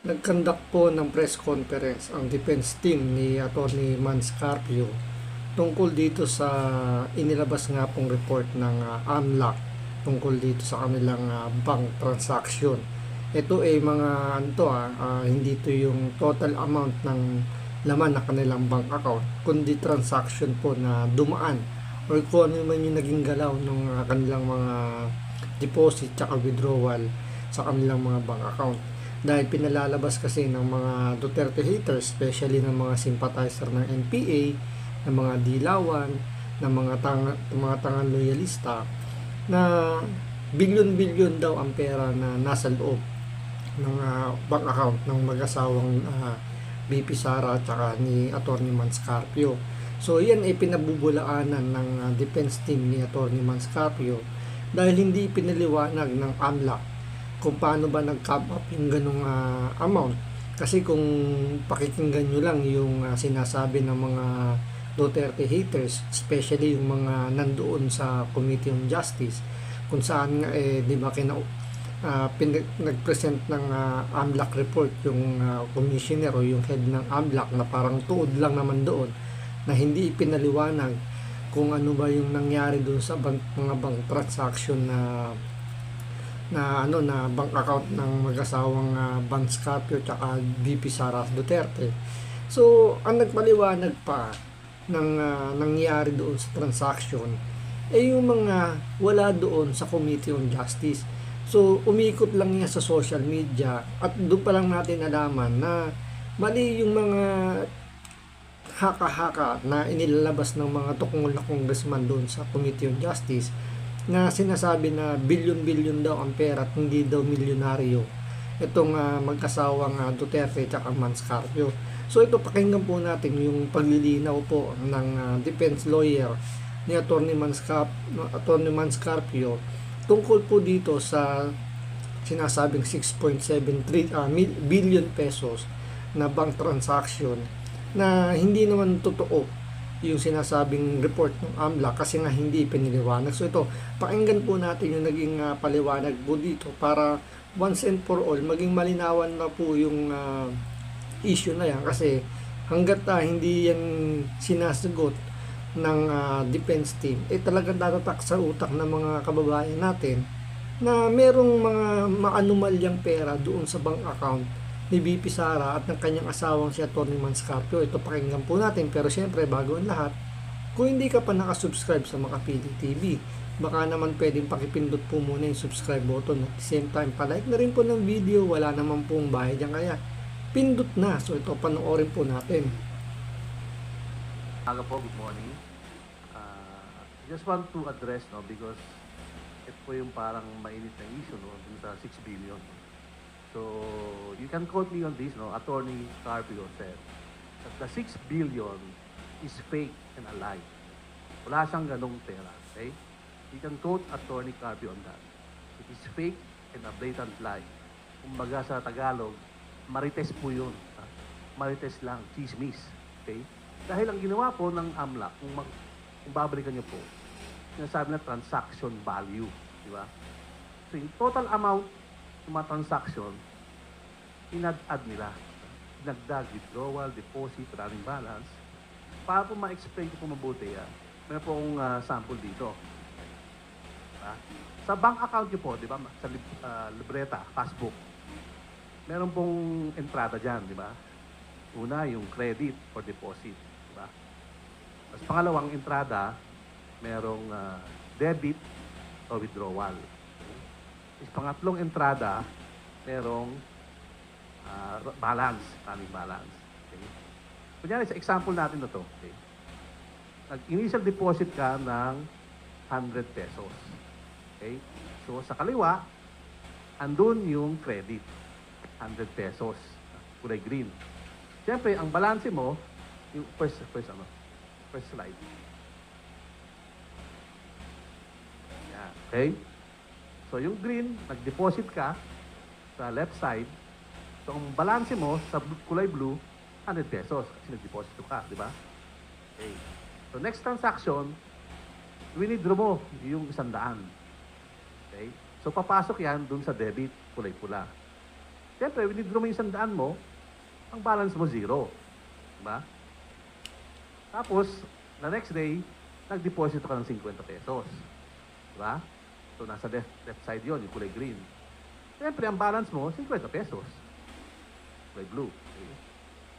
Nagkandak po ng press conference ang defense team ni Attorney Manscarpio tungkol dito sa inilabas nga pong report ng AMLAC tungkol dito sa kanilang bank transaction. Ito ay mga hindi to yung total amount ng laman na kanilang bank account, kundi transaction po na dumaan or kung ano man yung naging galaw ng kanilang mga deposit at withdrawal sa kanilang mga bank account, dahil pinalalabas kasi ng mga Duterte haters, especially ng mga sympathizer ng NPA, ng mga dilawan, ng mga tangang loyalista, na bilyon-bilyon daw ang pera na nasa loob ng bank account ng mag-asawang BP Sara at saka ni Atty. Manscarpio. So yan ay pinabubulaanan ng defense team ni Atty. Manscarpio dahil hindi pinaliwanag ng AMLAC kung paano ba nag-cap up yung ganong amount. Kasi kung pakikinggan nyo lang yung sinasabi ng mga Duterte haters, especially yung mga nandoon sa Committee on Justice, kung saan nga di ba nag-present ng AMLAC report yung commissioner o yung head ng AMLAC na parang tuod lang naman doon, na hindi ipinaliwanag kung ano ba yung nangyari doon sa mga bank transaction na bank account ng mag-asawang Manscarpio at BP Sara Duterte. So, ang nagpaliwanag pa ng nangyari doon sa transaction ay yung mga wala doon sa Committee on Justice. So, umikot lang niya sa social media at doon pa lang natin nalaman na mali yung mga haka-haka na inilalabas ng mga tukol na congressman doon sa Committee on Justice, na sinasabi na bilyon-bilyon daw ang pera at hindi daw milyonaryo itong mag-asawang Duterte at Manscarpio. So ito, pakinggan po natin yung paglilinaw po ng defense lawyer ni Atty. Manscarpio tungkol po dito sa sinasabing 6.73 billion pesos na bank transaction na hindi naman totoo yung sinasabing report ng AMLA kasi nga hindi piniliwanag. So ito, pakinggan po natin yung naging paliwanag po dito para once and for all maging malinawan na po yung issue na yan, kasi hanggat hindi yan sinasagot ng defense team, talagang tatatak sa utak ng mga kababayan natin na merong mga maanumalyang pera doon sa bank account ni BP Sara at ng kanyang asawang si Atty. Manscarpio. Ito, pakinggan po natin. Pero syempre, bago ang lahat, kung hindi ka pa nakasubscribe sa Makapili TV, baka naman pwedeng pakipindot po muna yung subscribe button. At the same time, palike na rin po ng video. Wala naman pong bayad yan, kaya pindot na. So ito, panoorin po natin. Aga po, good morning. Just want to address, because ito po yung parang mainit na issue, dun sa 6 billion. So, you can quote me on this, Attorney Carpio said that the 6 billion is fake and a lie. Wala siyang ganong pera, okay? You can quote Attorney Carpio on that. It is fake and a blatant lie. Kumbaga sa Tagalog, marites po yun. Marites lang, chismis, okay? Dahil ang ginawa po ng AMLAC, kung babalikan niyo po, sinasabi na transaction value, di ba? So, yung total amount ng mga transaction, inad-add nila. Nagdag, withdrawal, deposit, running balance. Para po ma-explain ko po mabuti yan, meron po akong sample dito. Diba? Sa bank account nyo po, di ba, sa libreta, passbook, meron pong entrada dyan, di ba? Una, yung credit or deposit, di ba? Tapos pangalawang entrada, merong debit or withdrawal. Pangatlong entrada, merong balance, running balance. Okay? Kunyari, sa example natin na to, okay? Nag-initial deposit ka ng 100 pesos. Okay? So, sa kaliwa, andun yung credit, 100 pesos, kulay green. Siyempre, ang balance mo, yung first slide. Yan, okay? So, yung green, nag-deposit ka sa left side. So, ang balance mo sa kulay blue, 100 pesos. Kasi nag-deposit ka, di ba? Okay. So, next transaction, winidraw mo yung 100. Okay? So, papasok yan dun sa debit, kulay pula. Siyempre, withdraw mo yung 100 mo, ang balance mo 0. Diba? Tapos, the next day, nag-deposit ka ng 50 pesos. Diba? So, nasa left side yon, yung kulay green. Siyempre, ang balance mo, 50 pesos. Kulay blue. Okay?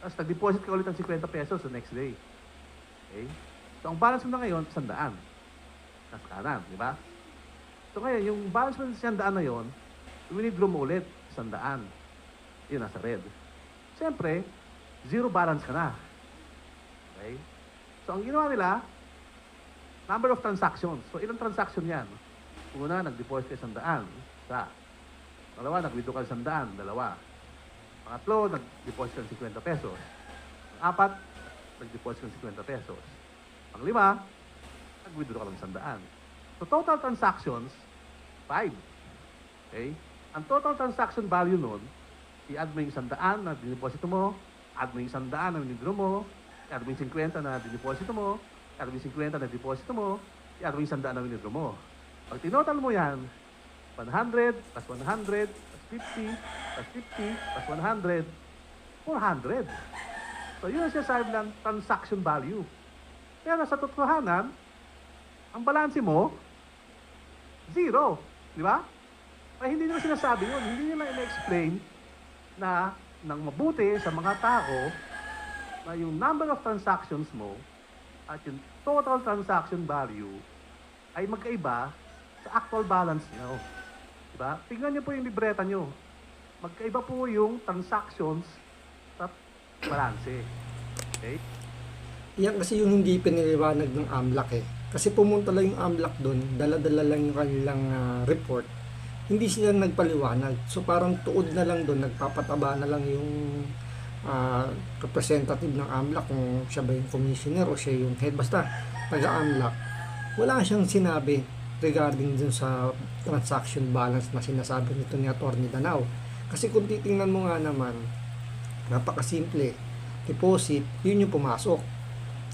Tapos, nag-deposit ka ulit ng 50 pesos the next day. Okay? So, ang balance mo na ngayon, 100. Nasa kanan, di ba? So, ngayon, yung balance mo sa 100 na yon, withdraw mo ulit, 100. Yun, nasa red. Siyempre, 0 balance ka na. Okay? So, ang ginawa nila, number of transactions. So, ilang transaction yan? Una, nag-deposit ka 100. Isa. Dalawa, nag-withdraw ka 100. Dalawa. Pangatlo, nag-deposit ka ng 50 pesos. Apat, nag-deposit ka ng 50 pesos. Panglima, nag-withdraw ka ng 100. So, total transactions, 5. Okay? Ang total transaction value nun, i-add mo yung 100 na dineposito mo, add mo yung 100 na withdraw mo, i-add mo yung 50 na dineposito mo, i-add mo yung 50 na deposito mo, i-add mo yung 100 na withdraw mo. Pag tinotal mo yan, 100 plus 100 plus 50 plus 50 plus 100, 400. So, yun ang sinasabi ng transaction value. Pero sa totohanan, ang balanse mo, 0. Di ba? Ay hindi nila sinasabi yun. Hindi nila ina-explain na nang mabuti sa mga tao na yung number of transactions mo at yung total transaction value ay magkaiba sa actual balance nyo. Diba? Tingnan nyo po yung libreta nyo. Magkaiba po yung transactions sa balanse. Okay? Yan kasi yung hindi piniliwanag ng AMLAC eh. Kasi pumunta lang yung AMLAC doon, dala-dala lang yung kanilang report. Hindi sila nagpaliwanag. So parang tuod na lang doon, nagpapataba na lang yung representative ng AMLAC kung siya ba yung commissioner o siya yung head. Basta taga-AMLAC. Wala siyang sinabi regarding dun sa transaction balance na sinasabi nito ni Atty. Danao. Kasi kung titingnan mo nga naman, napakasimple. Deposit, yun yung pumasok.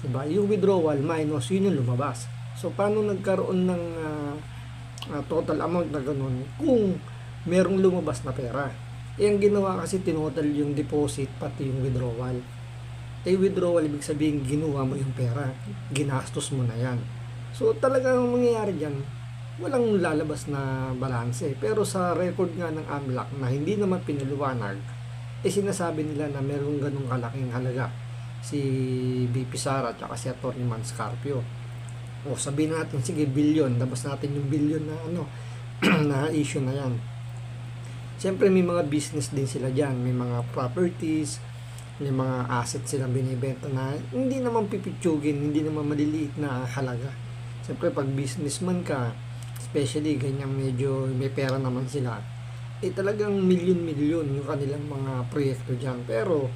Diba? Yung withdrawal minus, yun yung lumabas. So, paano nagkaroon ng total amount na ganun kung merong lumabas na pera? Eh, ang ginawa kasi tinotal yung deposit pati yung withdrawal. Eh, withdrawal, ibig sabihin, ginawa mo yung pera. Ginastos mo na yan. So, talagang mangyayari dyan, walang lalabas na balanse. Pero sa record nga ng AMLAC na hindi naman pinaliwanag, eh sinasabi nila na merong ganung kalaking halaga si BP Sara at si Atty. Manscarpio. O sabihin natin, sige, billion. Labas natin yung billion na na issue na yan. Siyempre may mga business din sila dyan. May mga properties, may mga assets silang binibenta na hindi naman pipitsugin, hindi naman maliliit na halaga. Siyempre pag businessman ka, especially ganyan medyo may pera naman sila, eh talagang milyon-milyon yung kanilang mga proyekto dyan. Pero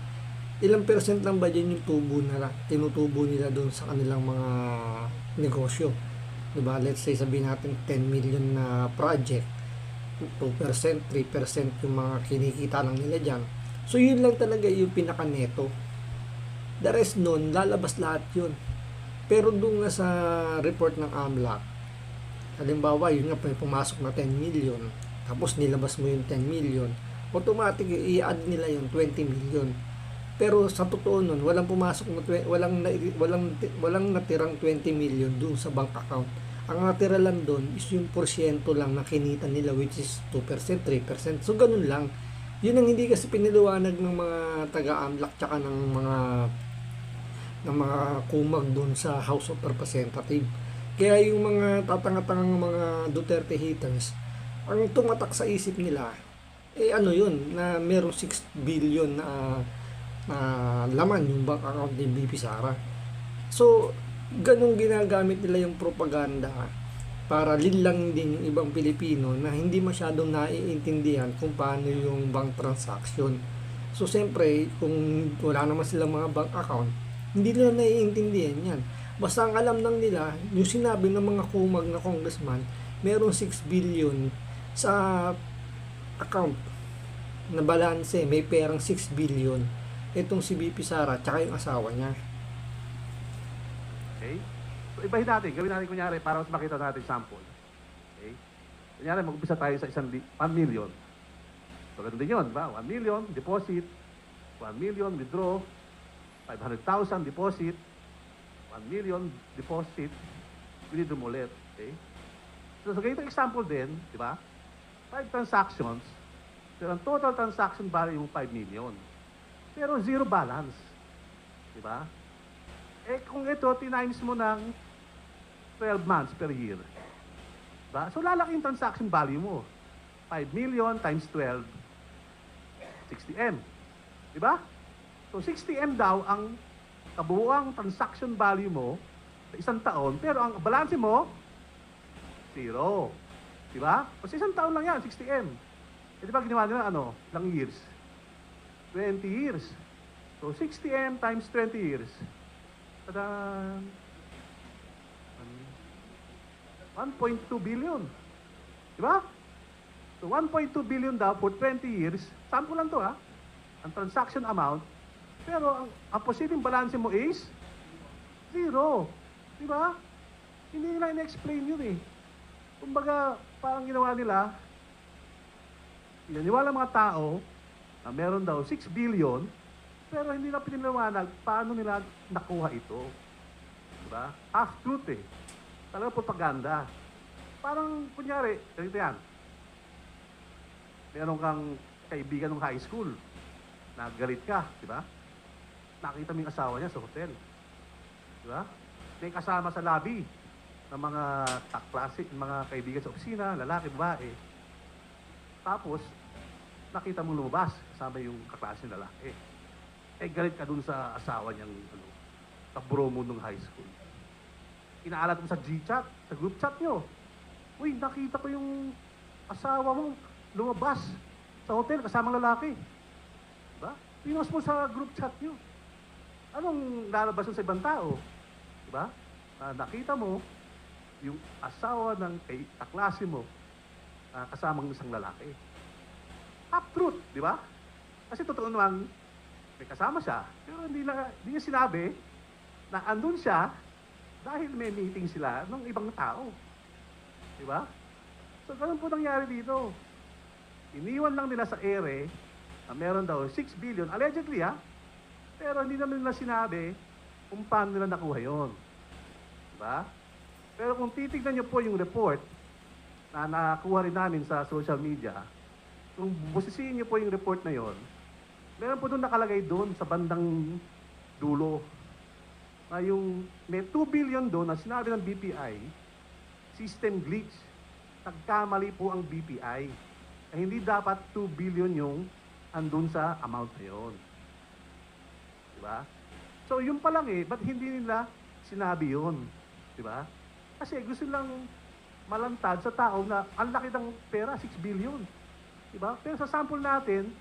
ilang percent lang ba dyan yung tubo nila, tinutubo nila doon sa kanilang mga negosyo? Diba? Let's say sabihin natin 10 million na project, 2%, 3% yung mga kinikita lang nila dyan. So yun lang talaga yung pinaka-neto. The rest nun, lalabas lahat yun. Pero doon nga sa report ng AMLAC, halimbawa yun nga, pumasok na 10 million, tapos nilabas mo yung 10 million, automatic i-add nila yung 20 million. Pero sa totoo nun, walang pumasok na walang natirang 20 million doon sa bank account. Ang natira lang doon is yung porsyento lang na kinita nila, which is 2%, 3%. So ganun lang. Yun ang hindi kasi piniliwanag ng mga taga-AMLAC tsaka ng mga kumag doon sa House of Representatives. Kaya yung mga tatanga-tangang mga Duterte haters, ang tumatak sa isip nila, eh ano yun, na merong 6 billion na laman yung bank account ni BP Sara. So, ganun ginagamit nila yung propaganda para linlang din yung ibang Pilipino na hindi masyadong naiintindihan kung paano yung bank transaction. So, siyempre, kung wala naman silang mga bank account, hindi nila naiintindihan yan. Basta ang alam lang nila, yung sinabi ng mga kumag na congressman, merong 6 billion sa account na balanse, may perang 6 billion itong si BP Sara tsaka yung asawa niya. Okay? So, ibahin natin. Gawin natin kunyari para mas makita natin sample. Okay? Kunyari, mag-umpisa tayo sa 1 million. So, ganun din yun, di ba? 1 million, deposit. 1 million, withdraw. 500,000, deposit. 1 million, deposit. Withdraw mo ulit. Okay? So, sa ganitong example din, di ba? 5 transactions. Pero ang total transaction value mo 5 million. Pero zero balance. Di ba? Eh, kung ito, tinimes mo ng 12 months per year. Diba? So, lalaki yung transaction value mo. 5 million times 12, 60M. Diba? So, 60M daw ang kabuuang transaction value mo sa isang taon, pero ang balance mo, 0. Diba? Kasi isang taon lang yan, 60M. Eh, diba ginawa nila, ilang years? 20 years. So, 60M times 20 years. Tada! 1.2 billion. Diba? So, 1.2 billion daw for 20 years. Sample lang to, ha? Ang transaction amount. Pero, ang posibleng balance mo is 0. Diba? Hindi nila in-explain yun, eh. Kumbaga, parang ginawa nila, inaniwala mga tao na meron daw 6 billion, pero hindi na piniliwanag paano nila nakuha ito. Diba? Half-truth, eh. Talaga propaganda. Parang, kunyari, ganito yan. Meron kang kaibigan ng high school. Nagalit ka, di ba? Nakita mo yung asawa niya sa hotel. Di ba? May kasama sa lobby ng mga klase, mga kaibigan sa opisina, lalaki, babae. Tapos, nakita mo lumabas kasama yung kaklase ng lalaki. Eh, galit ka dun sa asawa niyang, kabro mo nung high school. Inaalat mo sa G-chat, sa group chat nyo. Uy, nakita ko yung asawa mo lumabas sa hotel kasamang lalaki. Diba? Pinost mo sa group chat nyo. Anong lalabas sa ibang tao? Diba? Nakita mo yung asawa ng kaklase mo kasamang isang lalaki. Half-truth, di ba? Kasi totoo naman, may kasama siya, pero hindi niya sinabi na andun siya dahil may meeting sila ng ibang tao. Di ba? So, ganun po nangyari dito. Iniwan lang nila sa ere na meron daw 6 billion, allegedly pero hindi naman nila sinabi kung paano nila nakuha yun. Di ba? Pero kung titignan niyo po yung report na nakuha rin namin sa social media, kung busisiin niyo po yung report na yon, meron po doon nakalagay doon sa bandang dulo na yung may 2 billion doon na sinabi ng BPI, system glitch. Nagkamali po ang BPI. Eh, hindi dapat 2 billion yung andun sa amount na yun. Diba? So, yun pa lang ba't hindi nila sinabi yun? Diba? Kasi gusto lang malantad sa tao na ang laki ng pera, 6 billion. Diba? Pero sa sample natin,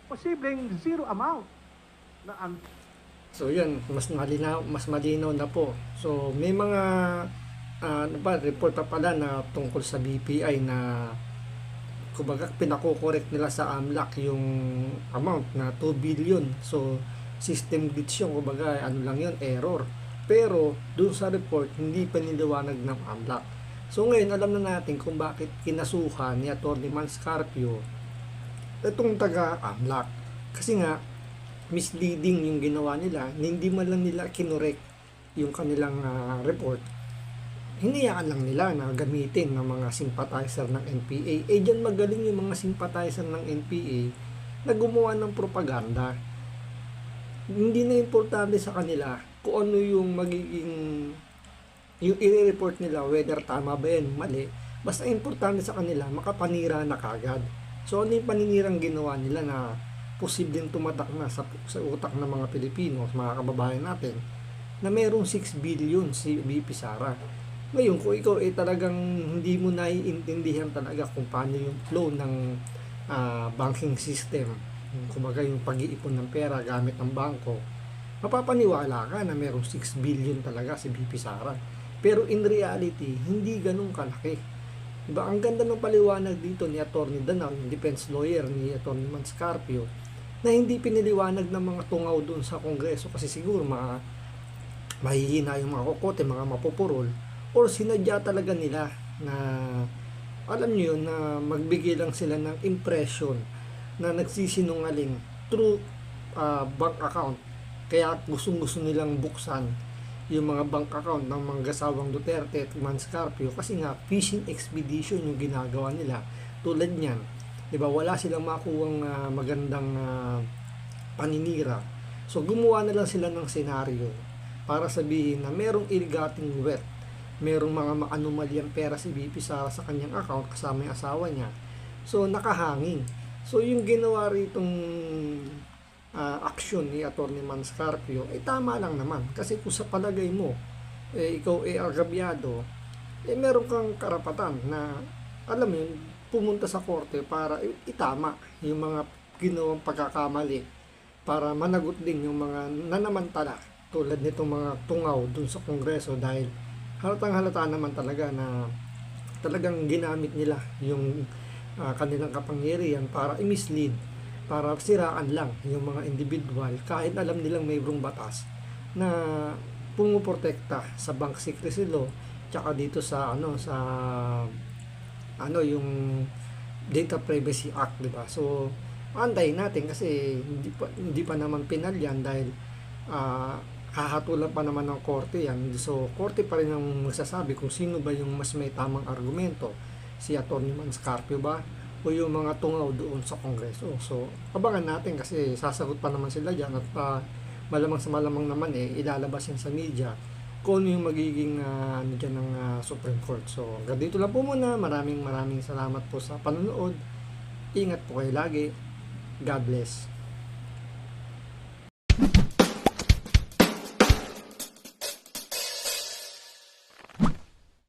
posibleng zero amount na So yan, mas malinaw na po. So may mga report pa pala na tungkol sa BPI na kumbaga pinako-correct nila sa AMLAC yung amount na 2 billion. So system glitch yung kumbaga lang yun, error. Pero doon sa report hindi pa niliwanag ng AMLAC. So ngayon alam na natin kung bakit kinasuhan ni Atty. Manscarpio itong taga AMLAC. Kasi nga misleading yung ginawa nila, hindi man lang nila kinorek yung kanilang report. Hinayaan lang nila na gamitin ng mga sympathizer ng NPA. Diyan magaling yung mga sympathizer ng NPA na gumawa ng propaganda. Hindi na importante sa kanila kung ano yung magiging yung i-report nila, whether tama ba yan, mali. Basta importante sa kanila, makapanira na kagad. So ano yung paninirang ginawa nila na posibleng tumatak na sa utak ng mga Pilipino, mga kababayan natin, na mayroong 6 billion si BP Sara. Ngayon, kung ikaw talagang hindi mo naiintindihan talaga kung paano yung flow ng banking system, kumbaga yung pag-iipon ng pera gamit ng bangko, mapapaniwala ka na mayroong 6 billion talaga si BP Sara. Pero in reality, hindi ganun kalaki. Diba? Ang ganda ng paliwanag dito ni Atty. Danao, yung defense lawyer ni Atty. Manscarpio, na hindi piniliwanag ng mga tungaw doon sa Kongreso kasi siguro mahihina yung mga kokote, mga mapupurol, or sinadya talaga nila na alam nyo yun, na magbigay lang sila ng impression na nagsisinungaling through bank account. Kaya gustong-gusto nilang buksan yung mga bank account ng mga gasawang Duterte at Mans Carpio kasi nga fishing expedition yung ginagawa nila. Tulad niyan, 'di ba? Wala silang makuhang magandang paninira. So gumawa na lang sila ng senaryo para sabihin na merong ill-gotten wealth, merong mga anomalyang pera si VP Sara sa kanyang account kasama yung asawa niya. So nakahanging. So yung ginawa ritong aksyon ni Atty. Mans Carpio ay tama lang naman kasi kung sa palagay mo ikaw agrabyado, meron kang karapatan na alam mo yun, pumunta sa korte para itama yung mga ginawang pagkakamali para managot din yung mga nanamantala tulad nitong mga tungaw dun sa Kongreso dahil halatang halata naman talaga na talagang ginamit nila yung kanilang kapangyarihan para i-mislead, para siraan lang yung mga individual kahit alam nilang mayroong batas na pumuprotekta sa bank secrecy law tsaka dito sa yung Data Privacy Act, di ba? So antayin natin kasi hindi pa naman penal yan dahil hahatulan pa naman ng korte yan. So korte pa rin ang magsasabi kung sino ba yung mas may tamang argumento, si Atty. Mans Carpio ba o yung mga tungaw doon sa Kongreso. So abangan natin kasi sasagot pa naman sila dyan at malamang sa malamang naman ilalabas yan sa media kung ano yung magiging dyan ng Supreme Court. So ganito lang po muna. Maraming salamat po sa panonood. Ingat po kayo lagi. God bless.